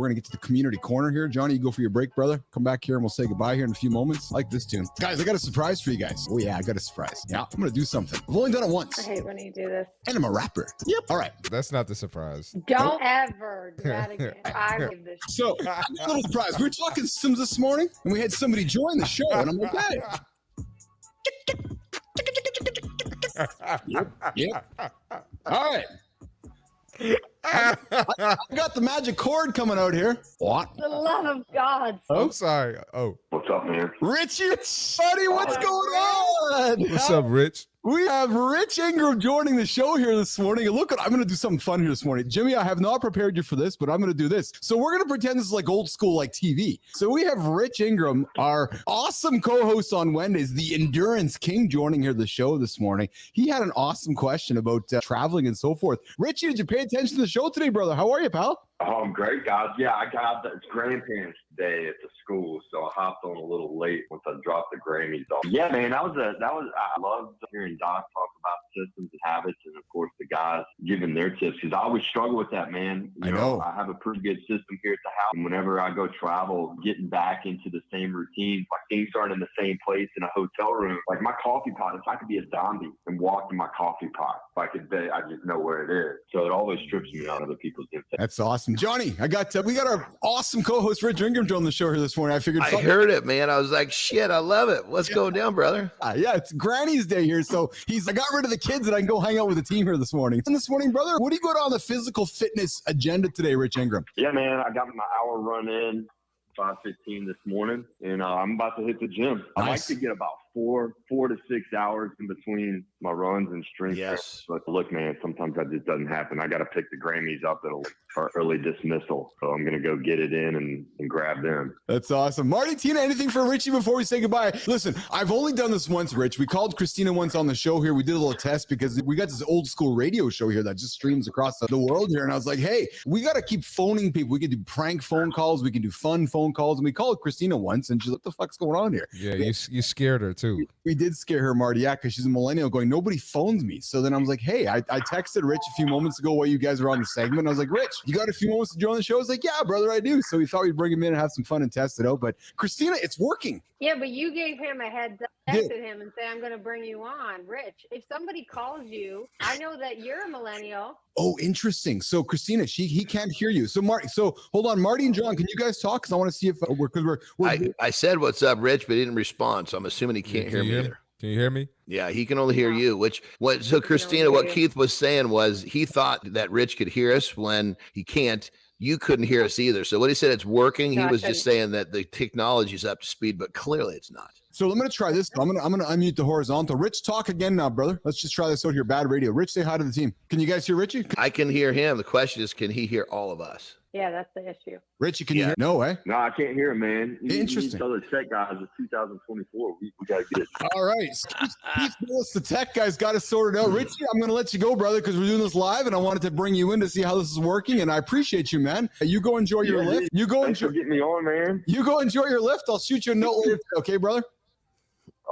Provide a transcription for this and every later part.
We're going to get to the community corner here. Jonny, you go for your break, brother. Come back here and we'll say goodbye here in a few moments. I like this tune. Guys, I got a surprise for you guys. Oh, yeah, I got a surprise. Yeah, I'm going to do something. I've only done it once. I hate when you do this. And I'm a rapper. Yep. All right. That's not the surprise. Don't ever do that again. I read this. So, I got a little surprise. We were talking Sims this morning, and we had somebody join the show, and I'm like, hey. Yep. All right. I got the magic cord coming out here. What? The love of God. I'm sorry. Oh, What's up, man? Richie, buddy, what's going on? what's up, Rich? We have Rich Ingram joining the show here this morning. And look, I'm going to do something fun here this morning. Jimmy, I have not prepared you for this, but I'm going to do this. So we're going to pretend this is like old school, like TV. So we have Rich Ingram, our awesome co-host on Wednesdays, the Endurance King, joining here the show this morning. He had an awesome question about traveling and so forth. Richie, did you pay attention to the show today, brother? How are you, pal? Oh, I'm great, guys. Yeah, I got it's grandparents' day at the school, so I hopped on a little late once I dropped the Grammys off. Yeah, man, I loved hearing Doc talk about systems and habits, and of course the guys giving their tips, because I always struggle with that, man. You know, I have a pretty good system here at the house, and whenever I go travel, getting back into the same routines, like things aren't in the same place in a hotel room. Like my coffee pot, if I could be a zombie and walk to my coffee pot, if I could, I just know where it is. So it always trips me on other people's tips. That's awesome. Jonny, we got our awesome co-host Rich Ingram on the show here this morning. I heard it, man. I was like, shit, I love it. What's going down, brother? Yeah, it's Granny's day here. So I got rid of the kids and I can go hang out with the team here this morning. And this morning, brother, what do you got on the physical fitness agenda today, Rich Ingram? Yeah, man, I got my hour run in, 5:15 this morning, and I'm about to hit the gym. I like to get about 4 to 6 hours in between my runs and strength. Yes. But look, man, sometimes that just doesn't happen. I got to pick the Grammys up that'll are early dismissal. So I'm going to go get it in and grab them. That's awesome. Marty, Tina, anything for Richie before we say goodbye? Listen, I've only done this once, Rich. We called Kristina once on the show here. We did a little test because we got this old school radio show here that just streams across the world here. And I was like, hey, we got to keep phoning people. We can do prank phone calls. We can do fun phone calls. And we called Kristina once and she's like, what the fuck's going on here? Yeah, you scared her too. We did scare her, Marty, yeah, because she's a millennial going, nobody phones me. So then I was like, hey, I texted Rich a few moments ago while you guys were on the segment. I was like, Rich, you got a few moments to join the show? I was like, yeah, brother, I do. So we thought we'd bring him in and have some fun and test it out. But Kristina, it's working. Yeah, but you gave him a heads up, texted him and say, I'm going to bring you on. Rich, if somebody calls you, I know that you're a millennial. Oh, interesting. So Kristina, he can't hear you. So Marty, hold on, Marty and John, can you guys talk? Because I want to see if I said what's up, Rich, but he didn't respond. So I'm assuming he can't hear me either. Can you hear me? Yeah, he can only hear you. So Kristina, what Keith was saying was he thought that Rich could hear us when he can't. You couldn't hear us either. So what he said, it's working. He was just saying that the technology is up to speed, but clearly it's not. So I'm going to try this. I'm going to unmute the horizontal. Rich, talk again now, brother. Let's just try this out here. Bad radio. Rich, say hi to the team. Can you guys hear Richie? I can hear him. The question is, can he hear all of us? Yeah, that's the issue. Richie, can you hear? No, eh? No, I can't hear him, man. Interesting. You tell the tech guys it's 2024. We got to get it. All right. Keith Willis, the tech guys, got us sorted out. Richie, I'm going to let you go, brother, because we're doing this live, and I wanted to bring you in to see how this is working, and I appreciate you, man. You go enjoy your lift. You go Thanks for getting me on, man. You go enjoy your lift. I'll shoot you a note later. Okay, brother?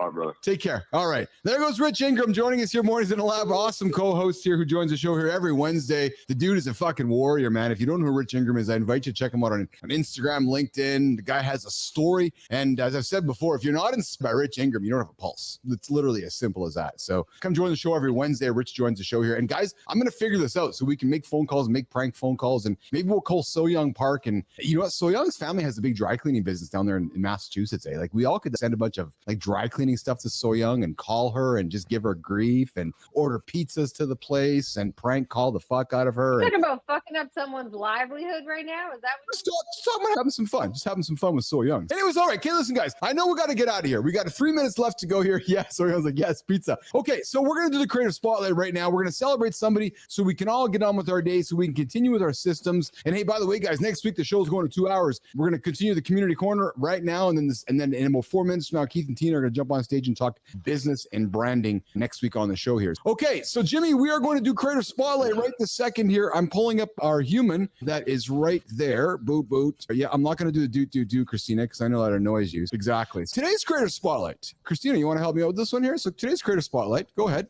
All right, brother. Take care. All right. There goes Rich Ingram joining us here mornings in the lab. Awesome co-host here who joins the show here every Wednesday. The dude is a fucking warrior, man. If you don't know who Rich Ingram is, I invite you to check him out on Instagram, LinkedIn. The guy has a story. And as I've said before, if you're not inspired by Rich Ingram, you don't have a pulse. It's literally as simple as that. So come join the show every Wednesday. Rich joins the show here. And guys, I'm going to figure this out so we can make phone calls, make prank phone calls, and maybe we'll call So Young Park. And you know what? So Young's family has a big dry cleaning business down there in Massachusetts. Like we all could send a bunch of like dry cleaning stuff to So Young and call her and just give her grief and order pizzas to the place and prank call the fuck out of her. You're talking about fucking up someone's livelihood right now? Is that what just talking about having some fun. Just having some fun with So Young. Anyways, all right. Okay, listen, guys. I know we got to get out of here. We got 3 minutes left to go here. Yeah, So Young's like, yes, pizza. Okay, so we're going to do the creative spotlight right now. We're going to celebrate somebody so we can all get on with our day so we can continue with our systems. And hey, by the way, guys, next week the show's going to 2 hours. We're going to continue the community corner right now, and then in about 4 minutes from now, Keith and Tina are going to jump on stage and talk business and branding next week on the show here. Okay, so Jimmy, we are going to do creative spotlight right this second here. I'm pulling up our human that is right there. Boot, boot. Yeah, I'm not going to do the do, Kristina, because I know that annoys you. Exactly. Today's creative spotlight. Kristina, you want to help me out with this one here? So today's creative spotlight, go ahead.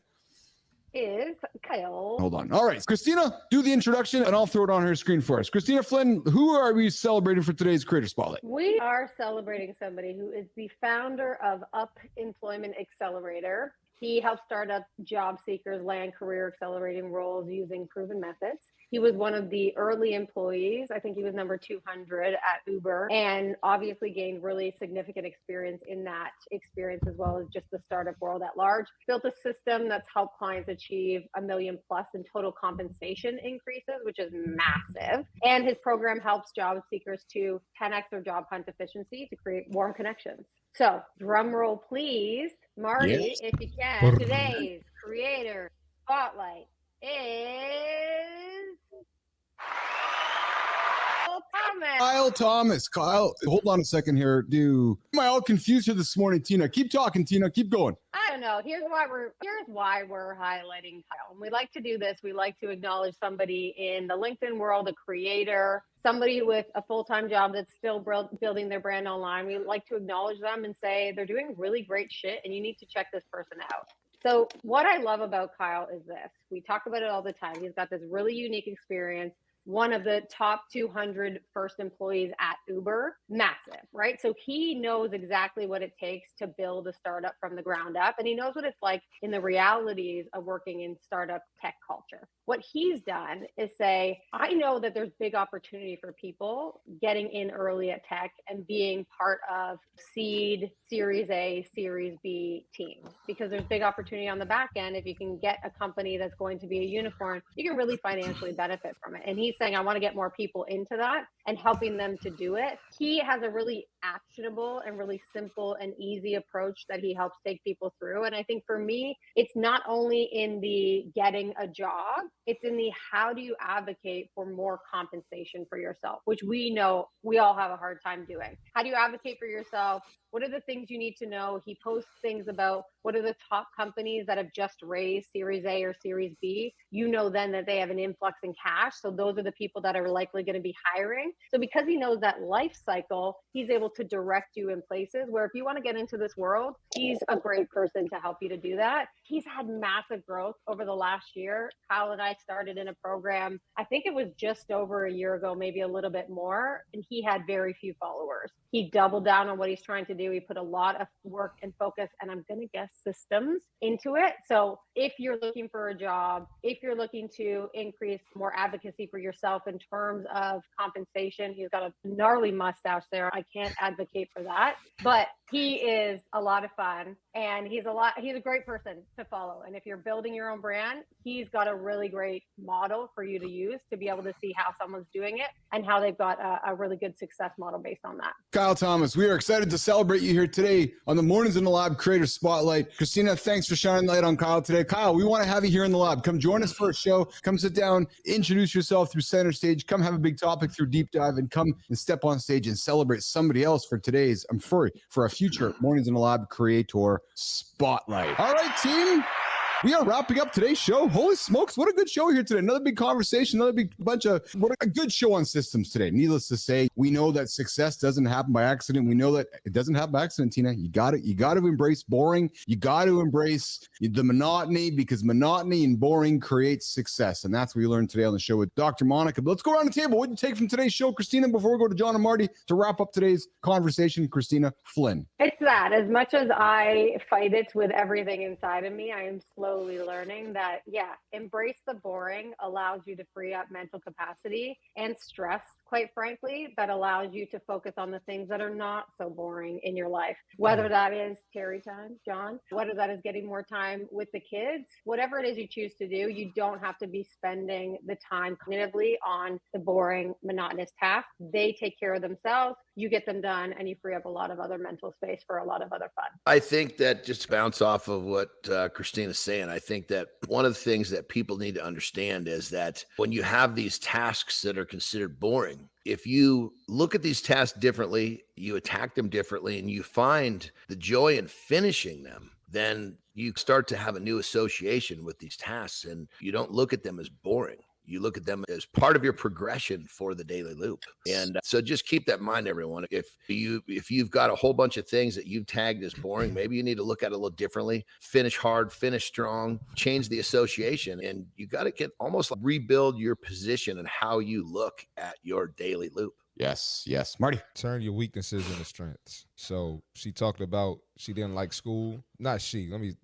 is Kyle. Hold on. All right, Kristina, do the introduction and I'll throw it on her screen for us. Kristina Flynn, who are we celebrating for today's Creator Spotlight? We are celebrating somebody who is the founder of Up Employment Accelerator. He helps startup job seekers land career accelerating roles using proven methods. He was one of the early employees. I think he was number 200 at Uber, and obviously gained really significant experience in that experience, as well as just the startup world at large. Built a system that's helped clients achieve $1 million plus in total compensation increases, which is massive. And his program helps job seekers to 10x their job hunt efficiency to create warm connections. So drum roll, please. Marty, if you can. Today's Creator Spotlight is Kyle Thomas. Kyle, hold on a second here. Am I all confused here this morning, Tina? Keep talking, Tina. Keep going. I don't know. Here's why we're highlighting Kyle. And we like to do this. We like to acknowledge somebody in the LinkedIn world, a creator, somebody with a full-time job that's still building their brand online. We like to acknowledge them and say they're doing really great shit and you need to check this person out. So what I love about Kyle is this. We talk about it all the time. He's got this really unique experience. One of the top 200 first employees at Uber, massive, right? So he knows exactly what it takes to build a startup from the ground up. And he knows what it's like in the realities of working in startup tech culture. What he's done is say, I know that there's big opportunity for people getting in early at tech and being part of seed, Series A, Series B teams, because there's big opportunity on the back end. If you can get a company that's going to be a unicorn, you can really financially benefit from it. And he's saying, I want to get more people into that and helping them to do it. He has a really actionable and really simple and easy approach that he helps take people through. And I think for me, it's not only in the getting a job, it's in the how do you advocate for more compensation for yourself, which we know we all have a hard time doing. How do you advocate for yourself? What are the things you need to know? He posts things about what are the top companies that have just raised Series A or Series B. You know then that they have an influx in cash. So those are the people that are likely going to be hiring. So because he knows that life cycle, he's able to direct you in places where if you want to get into this world, he's a great person to help you to do that. He's had massive growth over the last year. Kyle and I started in a program, I think it was just over a year ago, maybe a little bit more, and he had very few followers. He doubled down on what he's trying to do. He put a lot of work and focus, and I'm going to guess systems into it. So if you're looking for a job, if you're looking to increase more advocacy for yourself in terms of compensation, he's got a gnarly mustache there. I can't advocate for that, but he is a lot of fun and he's a great person to follow. And if you're building your own brand, he's got a really great model for you to use to be able to see how someone's doing it and how they've got a really good success model based on that. Kyle Thomas, we are excited to celebrate you here today on the Mornings in the Lab Creator Spotlight. Kristina, thanks for shining light on Kyle today. Kyle, we want to have you here in the lab. Come join us for a show. Come sit down, introduce yourself through center stage. Come have a big topic through deep dive and come and step on stage and celebrate somebody else for today's, for a future Mornings in the Lab Creator Spotlight. All right, team. We are wrapping up today's show. Holy smokes, what a good show here today. Another big conversation, what a good show on systems today. Needless to say, we know that success doesn't happen by accident. We know that it doesn't happen by accident, Tina. You got to embrace boring. You got to embrace the monotony, because monotony and boring creates success. And that's what we learned today on the show with Dr. Monica. But let's go around the table. What did you take from today's show, Kristina, before we go to John and Marty to wrap up today's conversation? Kristina Flynn. It's that as much as I fight it with everything inside of me, I am slowly learning that, embrace the boring allows you to free up mental capacity and stress, quite frankly, that allows you to focus on the things that are not so boring in your life. Whether that is Terry time, John, whether that is getting more time with the kids, whatever it is you choose to do, you don't have to be spending the time cognitively on the boring, monotonous tasks. They take care of themselves. You get them done and you free up a lot of other mental space for a lot of other fun. I think that, just to bounce off of what Kristina's saying, I think that one of the things that people need to understand is that when you have these tasks that are considered boring, if you look at these tasks differently, you attack them differently, and you find the joy in finishing them, then you start to have a new association with these tasks and you don't look at them as boring. you look at them as part of your progression for the daily loop. And so just keep that in mind, everyone. If you've got a whole bunch of things that you've tagged as boring, maybe you need to look at it a little differently. Finish hard, finish strong, change the association, and you got to get almost like rebuild your position and how you look at your daily loop. Yes, Marty. Turn your weaknesses into strengths. So she talked about she didn't like school.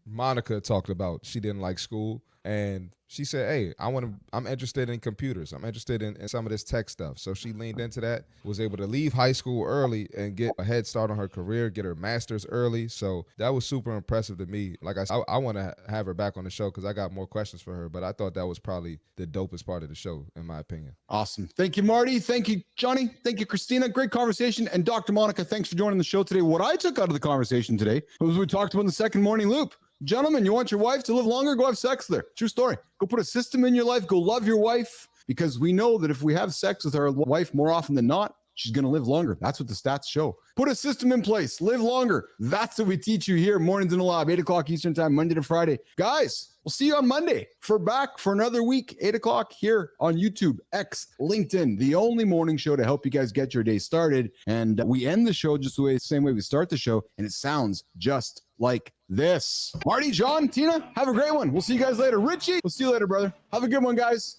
Monica talked about she didn't like school. And she said, hey, I'm interested in computers. I'm interested in some of this tech stuff. So she leaned into that, was able to leave high school early and get a head start on her career, get her master's early. So that was super impressive to me. Like I said, I want to have her back on the show because I got more questions for her, but I thought that was probably the dopest part of the show, in my opinion. Awesome. Thank you, Marty. Thank you, Jonny. Thank you, Kristina. Great conversation. And Dr. Monica, thanks for joining the show today. What I took out of the conversation today was we talked about in the second morning loop. Gentlemen, you want your wife to live longer? Go have sex with her. True story. Go put a system in your life. Go love your wife, because we know that if we have sex with our wife more often than not, she's going to live longer. That's what the stats show. Put a system in place. Live longer. That's what we teach you here. Mornings in the Lab, 8 o'clock Eastern time, Monday to Friday. Guys, we'll see you on Monday back for another week, 8 o'clock here on YouTube, X, LinkedIn, the only morning show to help you guys get your day started. And we end the show just the same way we start the show, and it sounds just like this. Marty, John, Tina, have a great one. We'll see you guys later. Richie, we'll see you later, brother. Have a good one, guys.